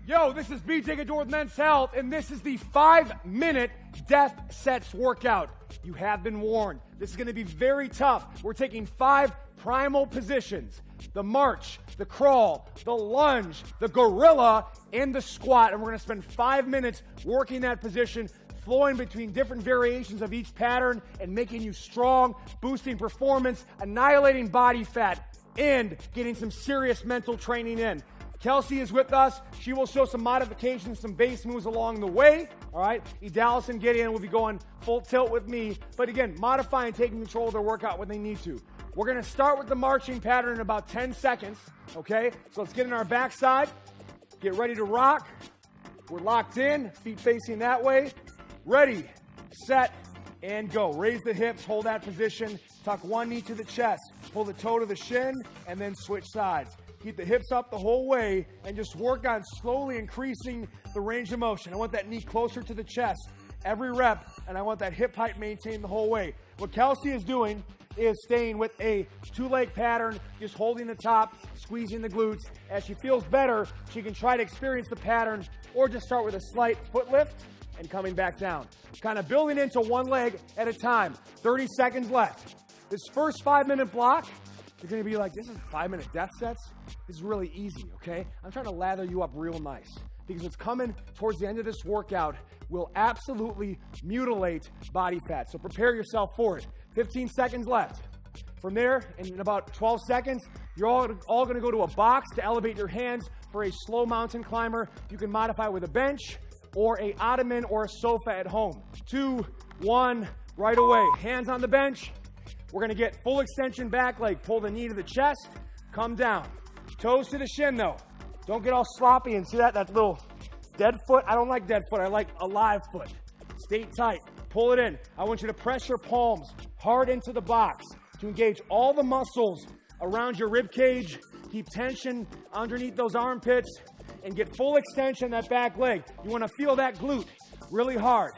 Yo, this is BJ Gador with Men's Health, and this is the 5-minute death sets workout. You have been warned. This is going to be very tough. We're taking 5 primal positions: the march, the crawl, the lunge, the gorilla, and the squat. And we're going to spend 5 minutes working that position, flowing between different variations of each pattern and making you strong, boosting performance, annihilating body fat, and getting some serious mental training in. Kelsey is with us. She will show some modifications, some base moves along the way. All right. Dallas and Gideon will be going full tilt with me. But again, modifying, taking control of their workout when they need to. We're going to start with the marching pattern in about 10 seconds. Okay. So let's get in our backside. Get ready to rock. We're locked in. Feet facing that way. Ready, set, and go. Raise the hips. Hold that position. Tuck one knee to the chest. Pull the toe to the shin, and then switch sides. Keep the hips up the whole way and just work on slowly increasing the range of motion. I want that knee closer to the chest every rep, and I want that hip height maintained the whole way. What Kelsey is doing is staying with a 2-leg pattern, just holding the top, squeezing the glutes. As she feels better, she can try to experience the pattern or just start with a slight foot lift and coming back down. Kind of building into one leg at a time. 30 seconds left. This first 5-minute block, you're going to be like, this is 5-minute death sets? This is really easy, okay? I'm trying to lather you up real nice because what's coming towards the end of this workout will absolutely mutilate body fat. So prepare yourself for it. 15 seconds left. From there, in about 12 seconds, you're all going to go to a box to elevate your hands for a slow mountain climber. You can modify with a bench or a ottoman or a sofa at home. 2, 1, right away. Hands on the bench. We're going to get full extension back leg. Pull the knee to the chest. Come down. Toes to the shin, though. Don't get all sloppy and see that little dead foot. I don't like dead foot. I like a live foot. Stay tight. Pull it in. I want you to press your palms hard into the box to engage all the muscles around your rib cage. Keep tension underneath those armpits and get full extension that back leg. You want to feel that glute really hard.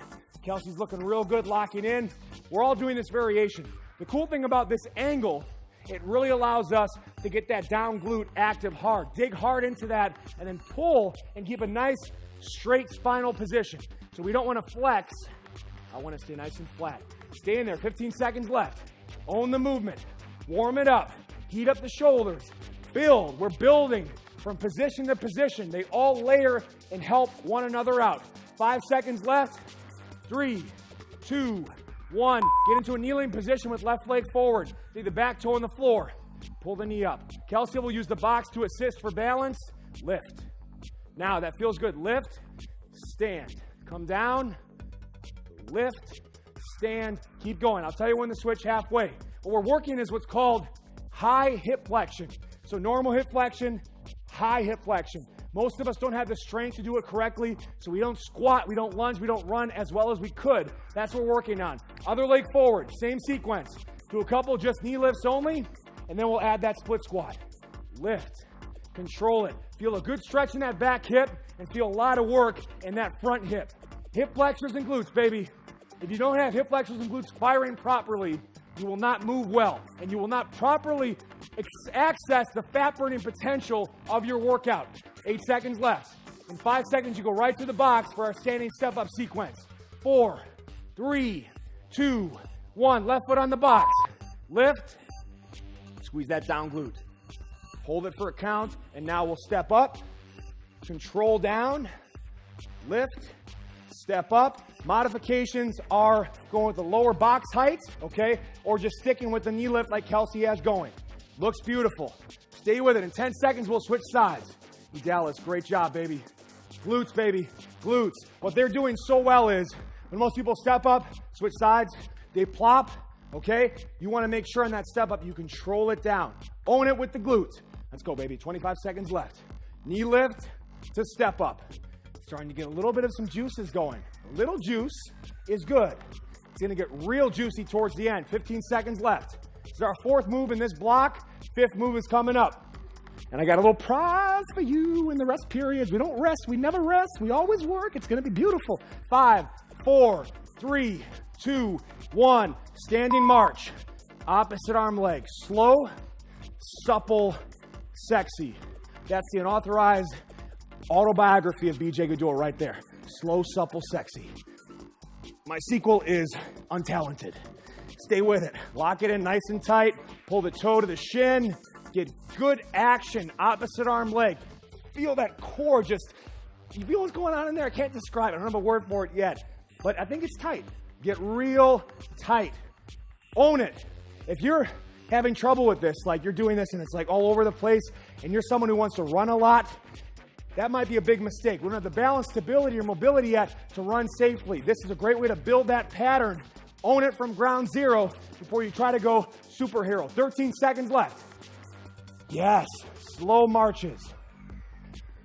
Kelsey's looking real good, locking in. We're all doing this variation. The cool thing about this angle, it really allows us to get that down glute active hard. Dig hard into that and then pull and keep a nice straight spinal position. So we don't want to flex. I want to stay nice and flat. Stay in there. 15 seconds left. Own the movement. Warm it up. Heat up the shoulders. Build. We're building from position to position. They all layer and help one another out. 5 seconds left. 3, 2, 1. Get into a kneeling position with left leg forward. Leave the back toe on the floor. Pull the knee up. Kelsey will use the box to assist for balance. Lift. Now that feels good. Lift. Stand. Come down. Lift. Stand. Keep going. I'll tell you when to switch halfway. What we're working is what's called high hip flexion. So normal hip flexion, high hip flexion. Most of us don't have the strength to do it correctly, so we don't squat, we don't lunge, we don't run as well as we could. That's what we're working on. Other leg forward, same sequence. Do a couple just knee lifts only, and then we'll add that split squat. Lift, control it. Feel a good stretch in that back hip, and feel a lot of work in that front hip. Hip flexors and glutes, baby. If you don't have hip flexors and glutes firing properly, you will not move well, and you will not properly access the fat-burning potential of your workout. 8 seconds left. In 5 seconds, you go right to the box for our standing step-up sequence. 4, 3, 2, 1. Left foot on the box. Lift. Squeeze that down glute. Hold it for a count, and now we'll step up. Control down. Lift. Step up. Modifications are going with the lower box height, okay? Or just sticking with the knee lift like Kelsey has going. Looks beautiful. Stay with it. In 10 seconds, we'll switch sides. Dallas, great job, baby. Glutes, baby. Glutes. What they're doing so well is when most people step up, switch sides, they plop, okay? You want to make sure on that step up you control it down. Own it with the glutes. Let's go, baby. 25 seconds left. Knee lift to step up. Starting to get a little bit of some juices going. A little juice is good. It's going to get real juicy towards the end. 15 seconds left. This is our 4th move in this block. 5th move is coming up. And I got a little prize for you in the rest periods. We don't rest. We never rest. We always work. It's going to be beautiful. 5, 4, 3, 2, 1. Standing march. Opposite arm leg. Slow, supple, sexy. That's the unauthorized autobiography of BJ Gaddour right there. Slow, supple, sexy. My sequel is untalented. Stay with it. Lock it in nice and tight. Pull the toe to the shin. Get good action, opposite arm leg. Feel that core just, you feel what's going on in there? I can't describe it. I don't have a word for it yet, but I think it's tight. Get real tight. Own it. If you're having trouble with this, like you're doing this and it's like all over the place, and you're someone who wants to run a lot, that might be a big mistake. We don't have the balance, stability, or mobility yet to run safely. This is a great way to build that pattern. Own it from ground zero before you try to go superhero. 13 seconds left. Yes, slow marches.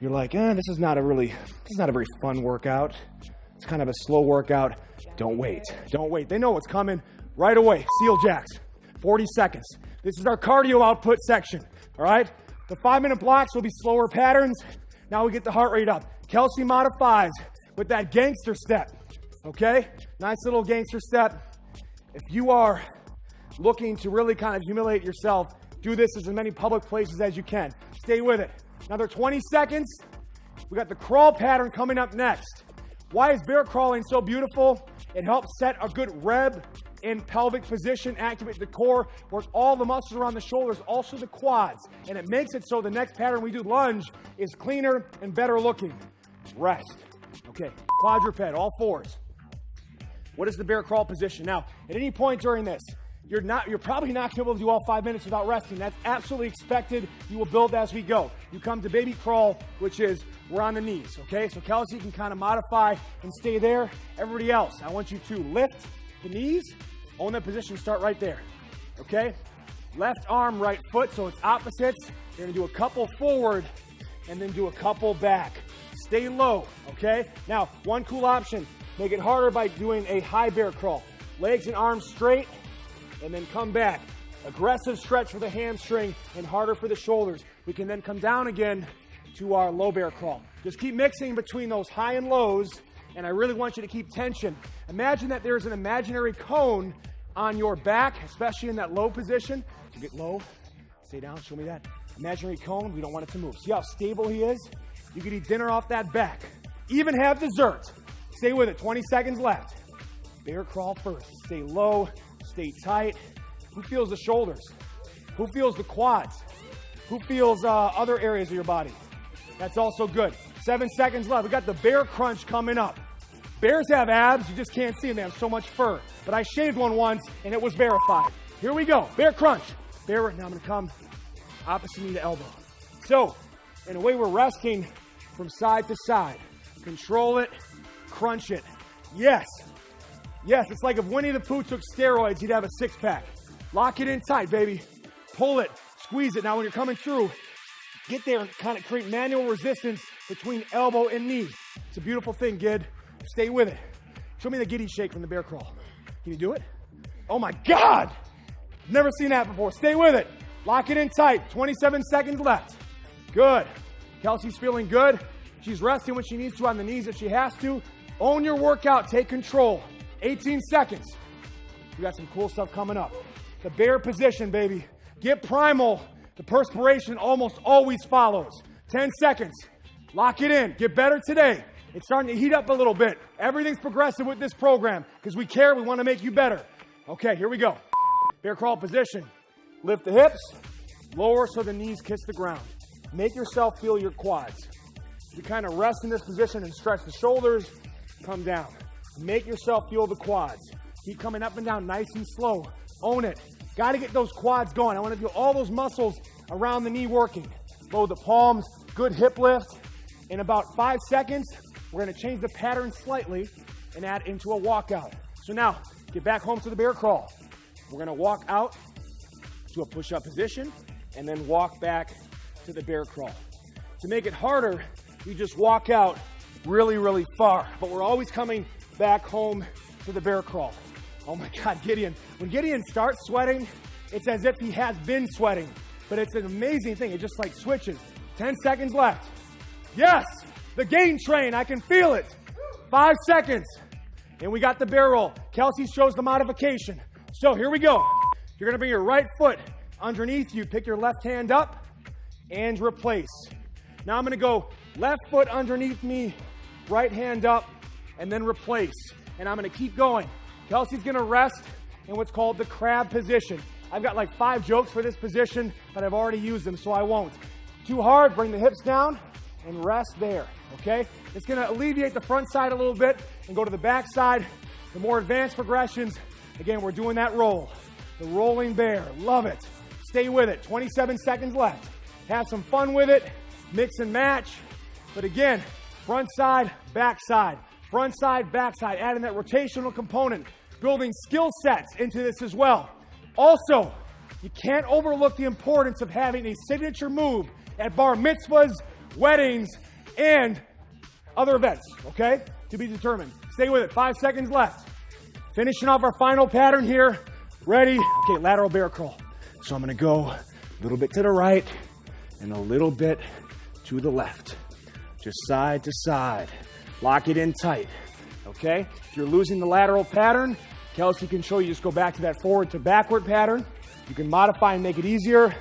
You're like, this is not a very fun workout. It's kind of a slow workout. Don't wait. Don't wait. They know what's coming right away. Seal jacks, 40 seconds. This is our cardio output section, all right? The 5-minute blocks will be slower patterns. Now we get the heart rate up. Kelsey modifies with that gangster step, okay? Nice little gangster step. If you are looking to really kind of humiliate yourself, do this as many public places as you can. Stay with it. Another 20 seconds. We got the crawl pattern coming up next. Why is bear crawling so beautiful? It helps set a good reb in pelvic position, activate the core, work all the muscles around the shoulders, also the quads. And it makes it so the next pattern we do, lunge, is cleaner and better looking. Rest. Okay, quadruped, all fours. What is the bear crawl position? Now, at any point during this, you're probably not going to be able to do all 5 minutes without resting. That's absolutely expected. You will build as we go. You come to baby crawl, which is we're on the knees, okay? So Kelsey can kind of modify and stay there. Everybody else, I want you to lift the knees, own that position, start right there, okay? Left arm, right foot, so it's opposites. You're going to do a couple forward and then do a couple back. Stay low, okay? Now, one cool option, make it harder by doing a high bear crawl. Legs and arms straight, and then come back. Aggressive stretch for the hamstring and harder for the shoulders. We can then come down again to our low bear crawl. Just keep mixing between those high and lows, and I really want you to keep tension. Imagine that there's an imaginary cone on your back, especially in that low position. So get low, stay down, show me that. Imaginary cone, we don't want it to move. See how stable he is? You could eat dinner off that back. Even have dessert. Stay with it, 20 seconds left. Bear crawl first. Stay low, stay tight. Who feels the shoulders? Who feels the quads? Who feels other areas of your body? That's also good. 7 seconds left. We got the bear crunch coming up. Bears have abs, you just can't see them. They have so much fur. But I shaved one once and it was verified. Here we go. Bear crunch. Now I'm going to come opposite knee to elbow. So, in a way, we're resting from side to side. Control it, crunch it. Yes. Yes, it's like if Winnie the Pooh took steroids, he'd have a six-pack. Lock it in tight, baby. Pull it, squeeze it. Now, when you're coming through, get there and kind of create manual resistance between elbow and knee. It's a beautiful thing, Gid. Stay with it. Show me the giddy shake from the bear crawl. Can you do it? Oh my God! Never seen that before. Stay with it. Lock it in tight. 27 seconds left. Good. Kelsey's feeling good. She's resting when she needs to on the knees if she has to. Own your workout. Take control. 18 seconds. We got some cool stuff coming up. The bear position, baby. Get primal. The perspiration almost always follows. 10 seconds. Lock it in. Get better today. It's starting to heat up a little bit. Everything's progressive with this program because we care. We want to make you better. Okay, here we go. Bear crawl position. Lift the hips. Lower so the knees kiss the ground. Make yourself feel your quads. You kind of rest in this position and stretch the shoulders. Come down. Make yourself feel the quads. Keep coming up and down nice and slow. Own it. Got to get those quads going. I want to feel all those muscles around the knee working. Load the palms. Good hip lift. In about 5 seconds, we're going to change the pattern slightly and add into a walkout. So now, get back home to the bear crawl. We're going to walk out to a push-up position and then walk back to the bear crawl. To make it harder, we just walk out really, really far. But we're always coming back home to the bear crawl. Oh my God, Gideon. When Gideon starts sweating, it's as if he has been sweating. But it's an amazing thing. It just like switches. 10 seconds left. Yes, the gain train. I can feel it. 5 seconds. And we got the bear roll. Kelsey shows the modification. So here we go. You're going to bring your right foot underneath you. Pick your left hand up and replace. Now I'm going to go Left foot underneath me, right hand up, and then replace. And I'm gonna keep going. Kelsey's gonna rest in what's called the crab position. I've got like 5 jokes for this position, but I've already used them, so I won't. Too hard, bring the hips down and rest there, okay? It's gonna alleviate the front side a little bit and go to the back side. The more advanced progressions, again, we're doing that roll. The rolling bear, love it. Stay with it, 27 seconds left. Have some fun with it, mix and match. But again, front side, back side, adding that rotational component, building skill sets into this as well. Also, you can't overlook the importance of having a signature move at bar mitzvahs, weddings, and other events, okay? To be determined. Stay with it, 5 seconds left. Finishing off our final pattern here. Ready? Okay, lateral bear crawl. So I'm gonna go a little bit to the right and a little bit to the left. Just side to side. Lock it in tight, okay? If you're losing the lateral pattern, Kelsey can show you, just go back to that forward to backward pattern. You can modify and make it easier.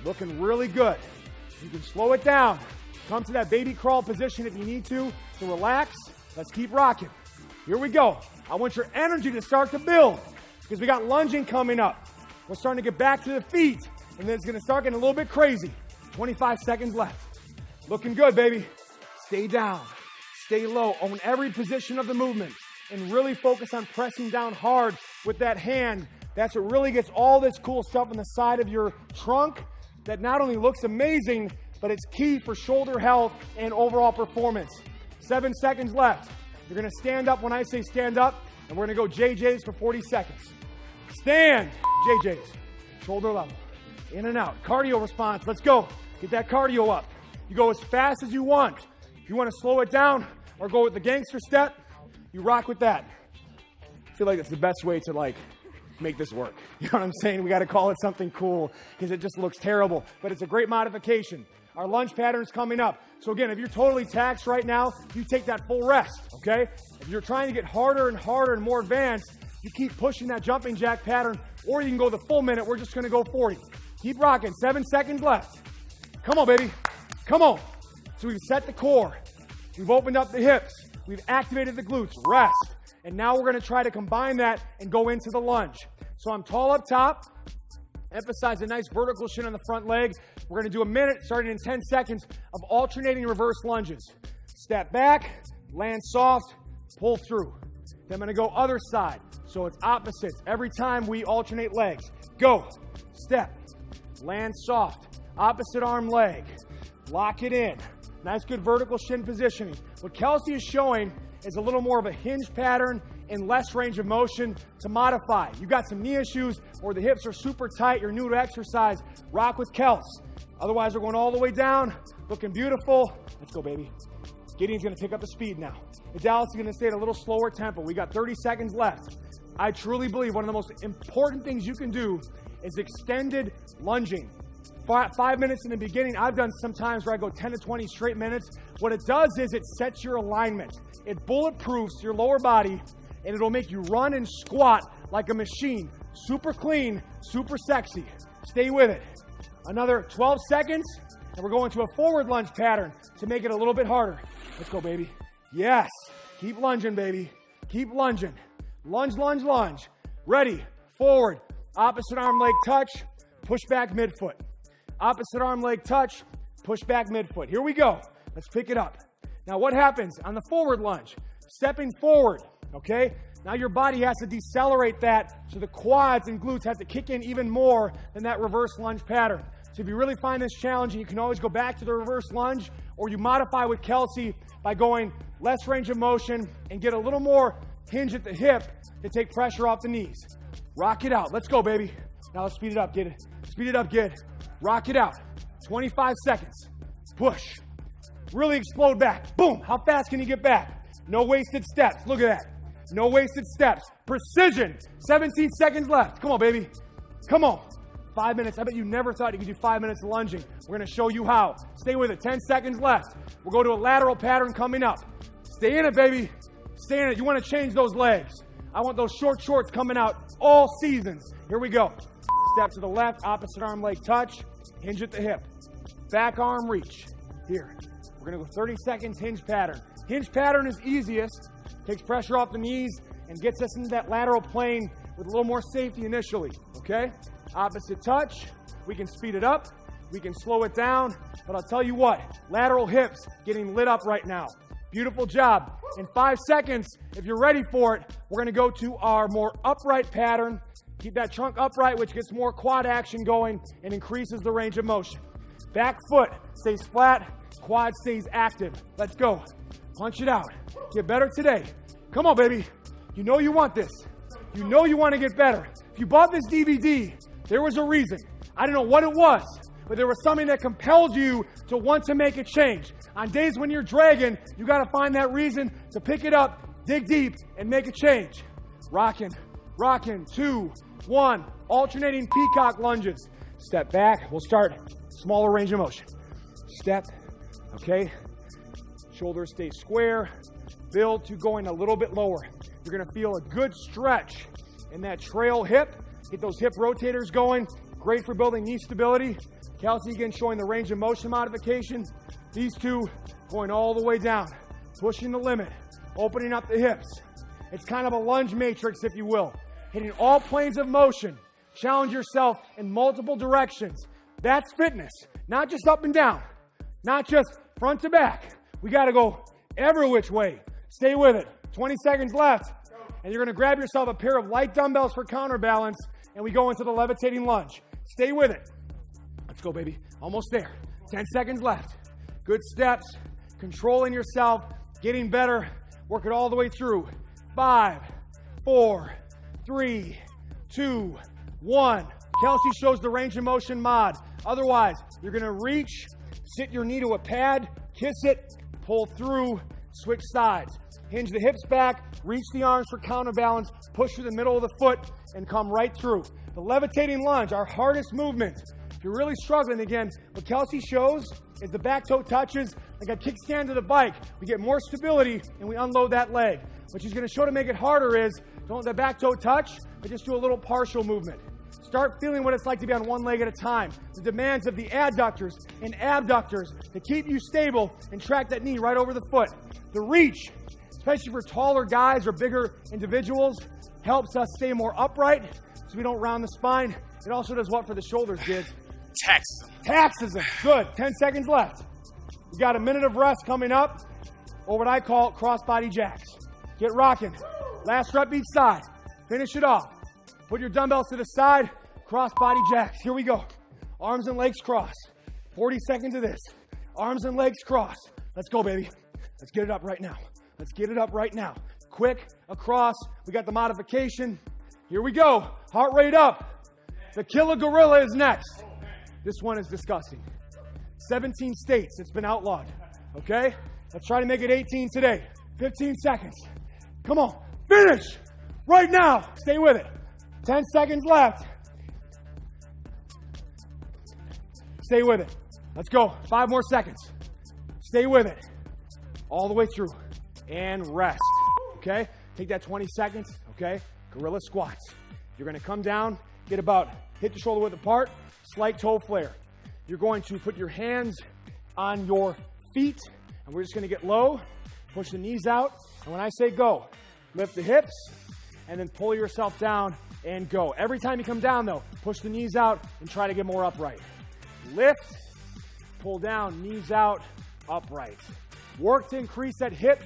Looking really good. You can slow it down. Come to that baby crawl position if you need to relax. Let's keep rocking. Here we go. I want your energy to start to build because we got lunging coming up. We're starting to get back to the feet, and then it's gonna start getting a little bit crazy. 25 seconds left. Looking good, baby. Stay down, stay low, own every position of the movement, and really focus on pressing down hard with that hand. That's what really gets all this cool stuff on the side of your trunk that not only looks amazing, but it's key for shoulder health and overall performance. 7 seconds left. You're gonna stand up when I say stand up, and we're gonna go JJs for 40 seconds. Stand, JJs, shoulder level, in and out. Cardio response, let's go. Get that cardio up. You go as fast as you want. If you wanna slow it down or go with the gangster step, you rock with that. I feel like it's the best way to make this work. You know what I'm saying? We got to call it something cool because it just looks terrible, but it's a great modification. Our lunge pattern's coming up. So again, if you're totally taxed right now, you take that full rest, okay? If you're trying to get harder and harder and more advanced, you keep pushing that jumping jack pattern, or you can go the full minute. We're just going to go 40. Keep rocking. 7 seconds left. Come on, baby. Come on. So we've set the core. We've opened up the hips. We've activated the glutes. Rest. And now we're going to try to combine that and go into the lunge. So I'm tall up top. Emphasize a nice vertical shin on the front leg. We're going to do a minute, starting in 10 seconds, of alternating reverse lunges. Step back, land soft, pull through. Then I'm going to go other side. So it's opposites. Every time we alternate legs. Go. Step. Land soft. Opposite arm leg. Lock it in. Nice, good vertical shin positioning. What Kelsey is showing is a little more of a hinge pattern and less range of motion to modify. You got some knee issues or the hips are super tight, you're new to exercise, rock with Kels. Otherwise, we're going all the way down, looking beautiful. Let's go, baby. Gideon's gonna pick up the speed now. And Dallas is gonna stay at a little slower tempo. We got 30 seconds left. I truly believe one of the most important things you can do is extended lunging. 5 minutes in the beginning, I've done some times where I go 10 to 20 straight minutes. What it does is it sets your alignment. It bulletproofs your lower body, and it'll make you run and squat like a machine. Super clean, super sexy. Stay with it. Another 12 seconds, and we're going to a forward lunge pattern to make it a little bit harder. Let's go, baby. Yes. Keep lunging, baby. Keep lunging. Lunge, lunge, lunge. Ready. Forward. Opposite arm leg touch. Push back midfoot. Opposite arm leg touch. Push back midfoot. Here we go. Let's pick it up. Now what happens on the forward lunge? Stepping forward, okay? Now your body has to decelerate that, so the quads and glutes have to kick in even more than that reverse lunge pattern. So if you really find this challenging, you can always go back to the reverse lunge, or you modify with Kelsey by going less range of motion and get a little more hinge at the hip to take pressure off the knees. Rock it out. Let's go, baby. Now let's speed it up, kid. Speed it up, kid. Rock it out. 25 seconds. Push. Really explode back. Boom. How fast can you get back? No wasted steps. Look at that. No wasted steps. Precision. 17 seconds left. Come on, baby. Come on. 5 minutes. I bet you never thought you could do 5 minutes of lunging. We're going to show you how. Stay with it. 10 seconds left. We'll go to a lateral pattern coming up. Stay in it, baby. Stay in it. You want to change those legs. I want those short shorts coming out all seasons. Here we go. Step to the left. Opposite arm leg touch. Hinge at the hip. Back arm reach. Here. We're We're going to go 30 seconds hinge pattern. Hinge pattern is easiest, takes pressure off the knees and gets us into that lateral plane with a little more safety initially, okay? Opposite touch, we can speed it up, we can slow it down, but I'll tell you what, lateral hips getting lit up right now. Beautiful job. In 5 seconds, if you're ready for it, we're gonna go to our more upright pattern. Keep that trunk upright, which gets more quad action going and increases the range of motion. Back foot stays flat, quad stays active. Let's go. Punch it out. Get better today. Come on, baby. You know you want this. You know you want to get better. If you bought this DVD, there was a reason. I don't know what it was, but there was something that compelled you to want to make a change. On days when you're dragging, you got to find that reason to pick it up, dig deep, and make a change. Rocking, 2, 1, alternating peacock lunges. Step back. We'll start smaller range of motion. Step, okay. Shoulders stay square. Build to going a little bit lower. You're going to feel a good stretch in that trail hip. Get those hip rotators going. Great for building knee stability. Kelsey again showing the range of motion modification. These two going all the way down. Pushing the limit. Opening up the hips. It's kind of a lunge matrix, if you will. Hitting all planes of motion. Challenge yourself in multiple directions. That's fitness. Not just up and down. Not just front to back. We got to go every which way. Stay with it. 20 seconds left. And you're going to grab yourself a pair of light dumbbells for counterbalance, and we go into the levitating lunge. Stay with it. Let's go, baby. Almost there. 10 seconds left. Good steps. Controlling yourself. Getting better. Work it all the way through. 5, 4, 3, 2, 1. Kelsey shows the range of motion mod. Otherwise, you're going to reach, sit your knee to a pad, kiss it, pull through, switch sides. Hinge the hips back, reach the arms for counterbalance, push through the middle of the foot, and come right through. The levitating lunge, our hardest movement. If you're really struggling, again, what Kelsey shows is the back toe touches like a kickstand to the bike. We get more stability, and we unload that leg. What she's going to show to make it harder is, don't let the back toe touch, but just do a little partial movement. Start feeling what it's like to be on one leg at a time. The demands of the adductors and abductors to keep you stable and track that knee right over the foot. The reach, especially for taller guys or bigger individuals, helps us stay more upright so we don't round the spine. It also does what for the shoulders, kids? Taxes them. Good. 10 seconds left. We've got a minute of rest coming up, or what I call crossbody jacks. Get rocking. Last rep each side. Finish it off. Put your dumbbells to the side. Crossbody jacks. Here we go. Arms and legs cross. 40 seconds of this. Arms and legs cross. Let's go, baby. Let's get it up right now. Let's get it up right now. Quick, across. We got the modification. Here we go. Heart rate up. The killer gorilla is next. This one is disgusting. 17 states, it's been outlawed. Okay? Let's try to make it 18 today. 15 seconds. Come on. Finish! Right now. Stay with it. 10 seconds left. Stay with it. Let's go. 5 more seconds. Stay with it. All the way through. And rest. Okay? Take that 20 seconds. Okay? Gorilla squats. You're going to come down, get about hip to shoulder width apart, slight toe flare. You're going to put your hands on your feet, and we're just going to get low, push the knees out, and when I say go, lift the hips, and then pull yourself down and go. Every time you come down, though, push the knees out and try to get more upright. Lift, pull down, knees out, upright. Work to increase that hip,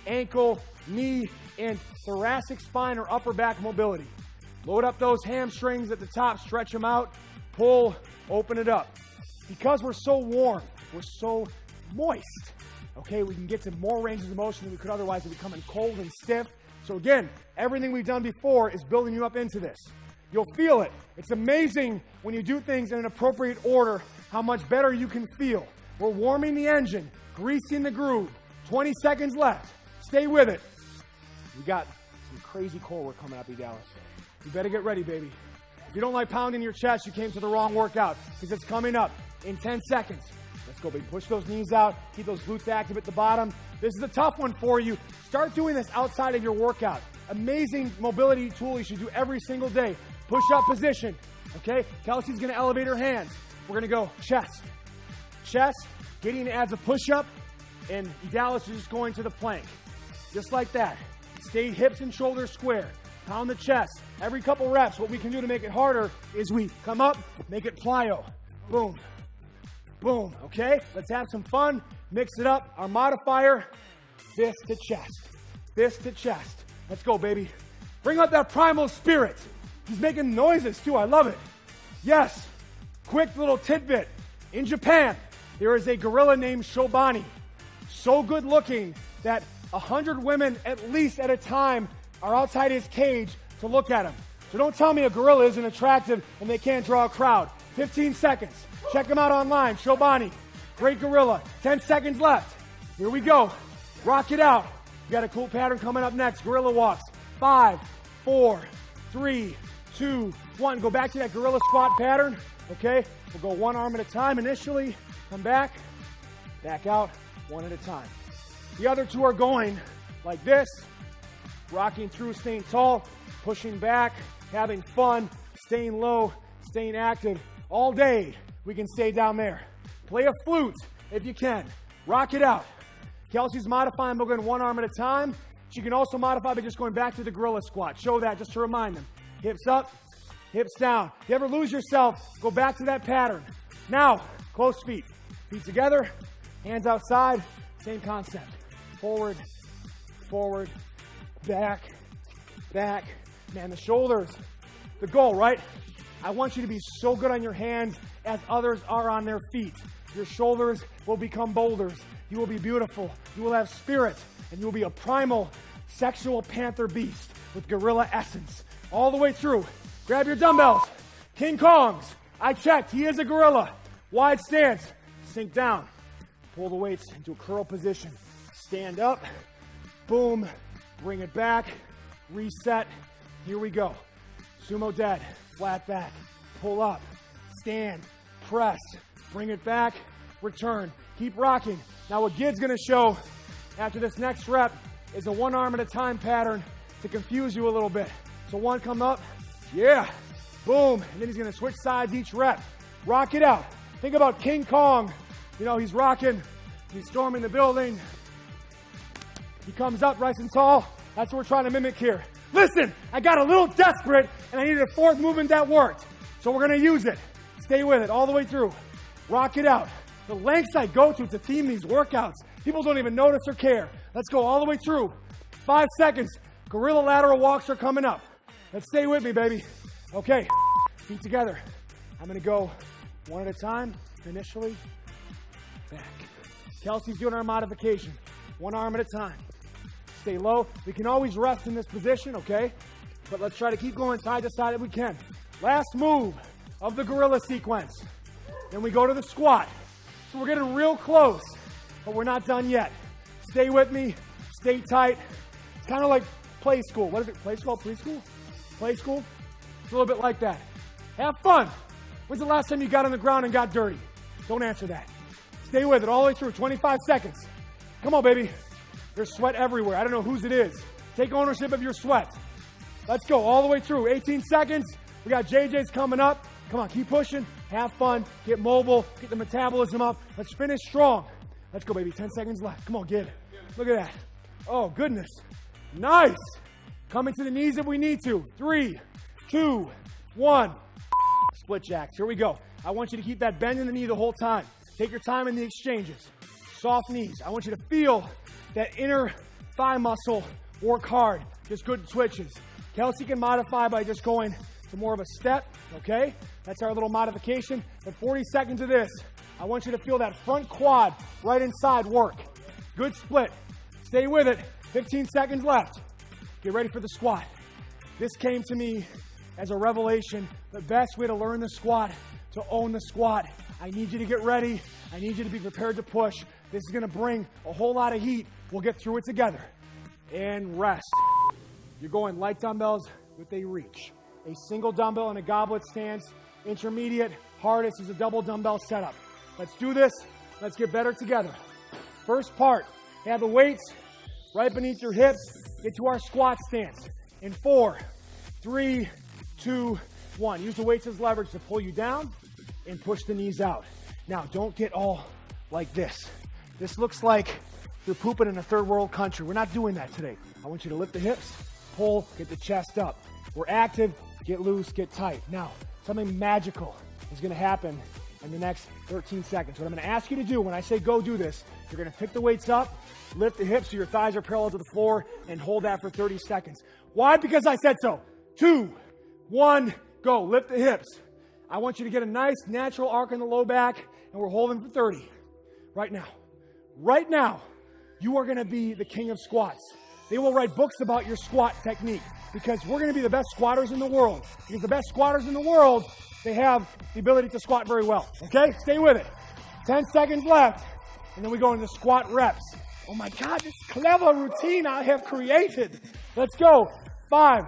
ankle, knee, and thoracic spine or upper back mobility. Load up those hamstrings at the top, stretch them out, pull, open it up. Because we're so warm, we're so moist, okay, we can get to more ranges of motion than we could otherwise if becoming cold and stiff. So again, everything we've done before is building you up into this. You'll feel it. It's amazing when you do things in an appropriate order, how much better you can feel. We're warming the engine, greasing the groove. 20 seconds left. Stay with it. We got some crazy core work coming up in Dallas. You better get ready, baby. If you don't like pounding your chest, you came to the wrong workout because it's coming up in 10 seconds. Let's go, baby. Push those knees out. Keep those glutes active at the bottom. This is a tough one for you. Start doing this outside of your workout. Amazing mobility tool you should do every single day. Push-up position. Okay? Kelsey's going to elevate her hands. We're going to go chest. Chest, getting as a push-up, And Dallas is just going to the plank. Just like that. Stay hips and shoulders square. Pound the chest. Every couple reps, what we can do to make it harder is we come up, make it plyo. Boom. Boom. Okay? Let's have some fun. Mix it up. Our modifier, fist to chest. Fist to chest. Let's go, baby. Bring out that primal spirit. He's making noises too. I love it. Yes. Quick little tidbit. In Japan, there is a gorilla named Shobani. So good looking that 100 women at least at a time are outside his cage to look at him. So don't tell me a gorilla isn't attractive and they can't draw a crowd. 15 seconds. Check him out online. Shobani. Great gorilla. 10 seconds left. Here we go. Rock it out. We got a cool pattern coming up next. Gorilla walks. 5, 4, 3, 2, 1. Go back to that gorilla squat pattern. Okay? We'll go one arm at a time initially. Come back. Back out. One at a time. The other two are going like this. Rocking through, staying tall, pushing back, having fun, staying low, staying active. All day, we can stay down there. Play a flute if you can. Rock it out. Kelsey's modifying, we're going one arm at a time. She can also modify by just going back to the gorilla squat. Show that just to remind them. Hips up, hips down. If you ever lose yourself, go back to that pattern. Now, close feet. Feet together, hands outside, same concept. Forward, forward, back, back. Man, the shoulders, the goal, right? I want you to be so good on your hands as others are on their feet. Your shoulders will become boulders. You will be beautiful. You will have spirit. And you will be a primal, sexual panther beast with gorilla essence. All the way through. Grab your dumbbells. King Kongs. I checked. He is a gorilla. Wide stance. Sink down. Pull the weights into a curl position. Stand up. Boom. Bring it back. Reset. Here we go. Sumo dead. Flat back. Pull up. Stand. Press. Bring it back. Return. Keep rocking. Now what Gid's going to show after this next rep is a one arm at a time pattern to confuse you a little bit. So one, come up. Yeah. Boom. And then he's going to switch sides each rep. Rock it out. Think about King Kong. You know, he's rocking. He's storming the building. He comes up nice and tall. That's what we're trying to mimic here. Listen, I got a little desperate and I needed a fourth movement that worked. So we're going to use it. Stay with it all the way through. Rock it out. The lengths I go to theme these workouts, people don't even notice or care. Let's go all the way through. 5 seconds. Gorilla lateral walks are coming up. Let's stay with me, baby. Okay, feet together. I'm going to go one at a time, initially. Back. Kelsey's doing our modification. One arm at a time. Stay low. We can always rest in this position, okay? But let's try to keep going side to side if we can. Last move of the gorilla sequence. Then we go to the squat. So we're getting real close, but we're not done yet. Stay with me. Stay tight. It's kind of like play school. What is it? Play school? Preschool? Play school? It's a little bit like that. Have fun. When's the last time you got on the ground and got dirty? Don't answer that. Stay with it all the way through. 25 seconds. Come on, baby. There's sweat everywhere. I don't know whose it is. Take ownership of your sweat. Let's go all the way through. 18 seconds. We got JJ's coming up. Come on, keep pushing. Have fun. Get mobile. Get the metabolism up. Let's finish strong. Let's go, baby. 10 seconds left. Come on, Gid. Look at that. Oh, goodness. Nice. Coming to the knees if we need to. 3, 2, 1. Split jacks. Here we go. I want you to keep that bend in the knee the whole time. Take your time in the exchanges. Soft knees. I want you to feel that inner thigh muscle work hard. Just good twitches. Kelsey can modify by just going to more of a step, okay? That's our little modification. But 40 seconds of this, I want you to feel that front quad right inside work. Good split. Stay with it. 15 seconds left. Get ready for the squat. This came to me as a revelation. The best way to learn the squat, to own the squat. I need you to get ready. I need you to be prepared to push. This is going to bring a whole lot of heat. We'll get through it together. And rest. You're going light dumbbells with a reach. A single dumbbell in a goblet stance. Intermediate. Hardest is a double dumbbell setup. Let's do this. Let's get better together. First part. Have the weights right beneath your hips. Get to our squat stance. In 4, 3, 2, 1. Use the weights as leverage to pull you down and push the knees out. Now, don't get all like this. This looks like you're pooping in a third world country. We're not doing that today. I want you to lift the hips, pull, get the chest up. We're active, get loose, get tight. Now, something magical is going to happen in the next 13 seconds. What I'm going to ask you to do when I say go do this, you're going to pick the weights up, lift the hips so your thighs are parallel to the floor, and hold that for 30 seconds. Why? Because I said so. 2, 1, go. Lift the hips. I want you to get a nice natural arc in the low back, and we're holding for 30. Right now. Right now, you are going to be the king of squats. They will write books about your squat technique because we're going to be the best squatters in the world. Because the best squatters in the world, they have the ability to squat very well. Okay? Stay with it. 10 seconds left. And then we go into squat reps. Oh my God, this clever routine I have created. Let's go. 5,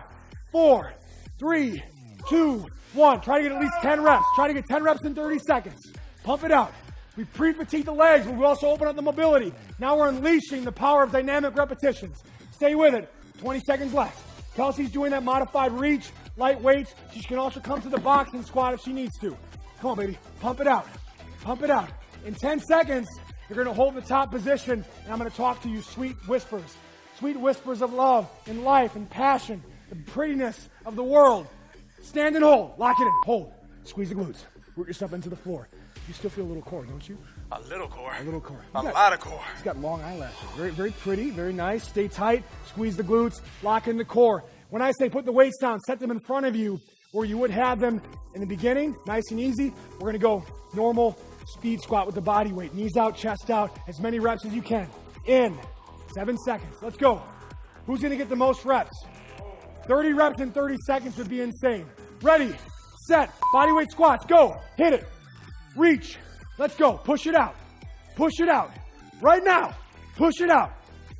4, 3, 2, 1. Try to get at least 10 reps. Try to get 10 reps in 30 seconds. Pump it out. We pre-fatigue the legs, but we also open up the mobility. Now we're unleashing the power of dynamic repetitions. Stay with it. 20 seconds left. Kelsey's doing that modified reach, light weights. She can also come to the box and squat if she needs to. Come on, baby. Pump it out. Pump it out. In 10 seconds, you're going to hold the top position, and I'm going to talk to you sweet whispers. Sweet whispers of love and life and passion, the prettiness of the world. Stand and hold. Lock it in. Hold. Squeeze the glutes. Root yourself into the floor. You still feel a little core, don't you? A little core. A little core. A lot of core. He's got long eyelashes. Very, very pretty. Very nice. Stay tight. Squeeze the glutes. Lock in the core. When I say put the weights down, set them in front of you where you would have them in the beginning. Nice and easy. We're going to go normal speed squat with the body weight. Knees out, chest out. As many reps as you can. In 7 seconds. Let's go. Who's going to get the most reps? 30 reps in 30 seconds would be insane. Ready, set, body weight squats. Go. Hit it. Reach. Let's go. Push it out. Push it out. Right now. Push it out.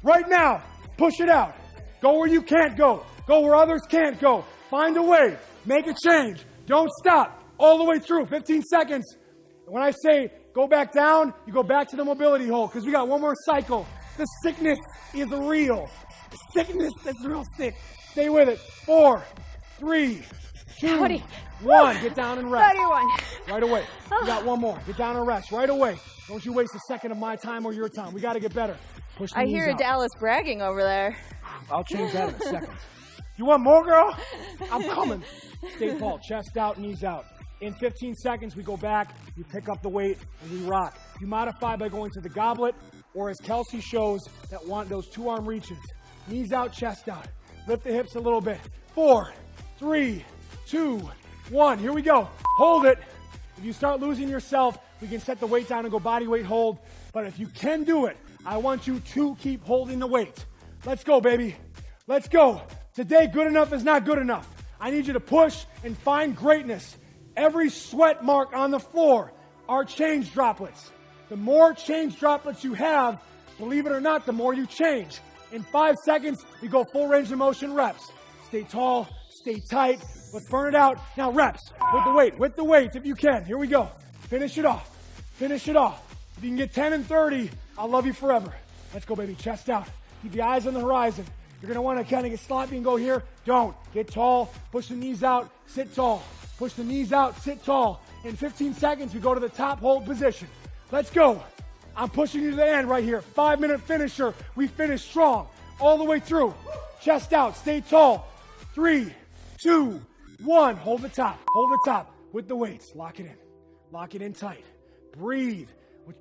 Right now. Push it out. Go where you can't go. Go where others can't go. Find a way. Make a change. Don't stop. All the way through. 15 seconds. And when I say go back down, you go back to the mobility hold because we got one more cycle. The sickness is real. The sickness is real sick. Stay with it. 4, 3, 2, 1. Get down and rest. 31. Right away. We got one more. Get down and rest. Right away. Don't you waste a second of my time or your time. We got to get better. Push the I knees hear out. Dallas bragging over there. I'll change that in a second. You want more, girl? I'm coming. Stay tall. Chest out, knees out. In 15 seconds, we go back. You pick up the weight, and we rock. You modify by going to the goblet, or as Kelsey shows, that want those 2-arm reaches. Knees out, chest out. Lift the hips a little bit. 4, 3, 2, 1. Here we go. Hold it. If you start losing yourself, we can set the weight down and go body weight hold. But if you can do it, I want you to keep holding the weight. Let's go, baby. Let's go. Today, good enough is not good enough. I need you to push and find greatness. Every sweat mark on the floor are change droplets. The more change droplets you have, believe it or not, the more you change. In 5 seconds, we go full range of motion reps. Stay tall, stay tight. Let's burn it out. Now reps with the weight if you can. Here we go. Finish it off. Finish it off. If you can get 10 and 30, I'll love you forever. Let's go, baby. Chest out. Keep your eyes on the horizon. You're going to want to kind of get sloppy and go here. Don't. Get tall. Push the knees out. Sit tall. Push the knees out. Sit tall. In 15 seconds, we go to the top hold position. Let's go. I'm pushing you to the end right here. 5-minute finisher. We finish strong. All the way through. Chest out. Stay tall. 3, 2, 1. Hold the top. Hold the top with the weights. Lock it in. Lock it in tight. Breathe.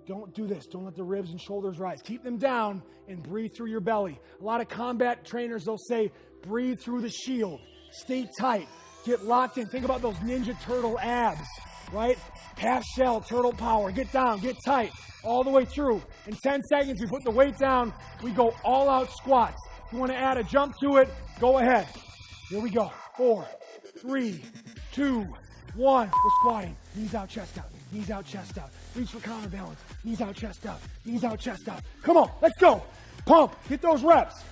Don't do this. Don't let the ribs and shoulders rise. Keep them down and breathe through your belly. A lot of combat trainers, they'll say, breathe through the shield. Stay tight. Get locked in. Think about those Ninja Turtle abs, right? Half shell, turtle power. Get down. Get tight. All the way through. In 10 seconds, we put the weight down. We go all out squats. If you want to add a jump to it, go ahead. Here we go. 4, 3, 2, 1. We're squatting. Knees out, chest out. Knees out, chest out. Reach for counterbalance. Knees out, chest out. Knees out, chest out. Come on, let's go. Pump. Get those reps.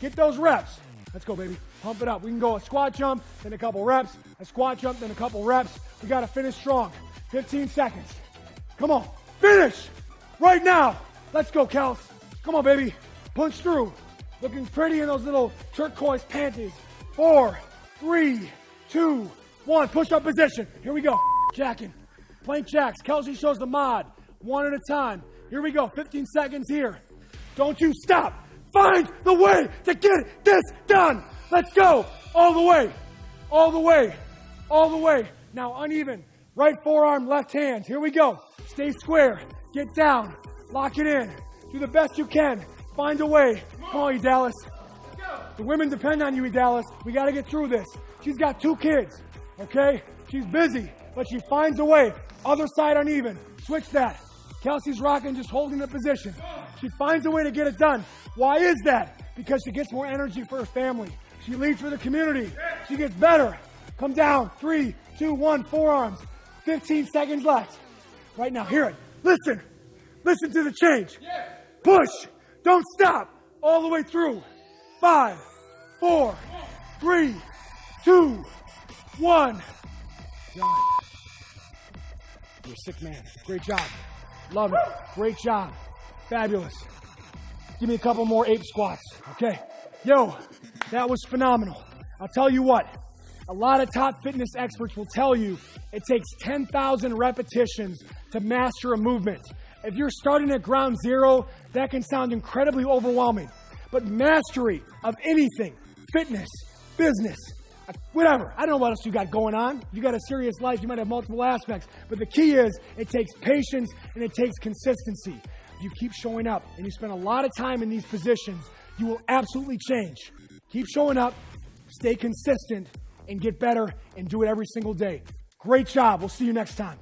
Get those reps. Let's go, baby. Pump it up. We can go a squat jump, then a couple reps. A squat jump, then a couple reps. We got to finish strong. 15 seconds. Come on. Finish. Right now. Let's go, Kels. Come on, baby. Punch through. Looking pretty in those little turquoise panties. 4, 3, 2, 1. Push up position. Here we go. Jacking. Plank jacks. Kelsey shows the mod. One at a time. Here we go. 15 seconds here. Don't you stop. Find the way to get this done. Let's go. All the way. All the way. All the way. Now uneven. Right forearm, left hand. Here we go. Stay square. Get down. Lock it in. Do the best you can. Find a way. Come on, Dallas. The women depend on you, Dallas. We got to get through this. She's got 2 kids. Okay? She's busy, but she finds a way. Other side uneven. Switch that. Kelsey's rocking, just holding the position. She finds a way to get it done. Why is that? Because she gets more energy for her family. She leads for the community. She gets better. Come down. 3, 2, 1, forearms. 15 seconds left. Right now, hear it. Listen. Listen to the change. Push. Don't stop. All the way through. 5, 4, 3, 2, 1. Done. You're a sick man. Great job. Love it. Great job. Fabulous. Give me a couple more ape squats. Okay. Yo, that was phenomenal. I'll tell you what. A lot of top fitness experts will tell you it takes 10,000 repetitions to master a movement. If you're starting at ground zero, that can sound incredibly overwhelming. But mastery of anything, fitness, business, whatever. I don't know what else you got going on. If you got a serious life, you might have multiple aspects. But the key is it takes patience and it takes consistency. If you keep showing up and you spend a lot of time in these positions, you will absolutely change. Keep showing up, stay consistent, and get better and do it every single day. Great job. We'll see you next time.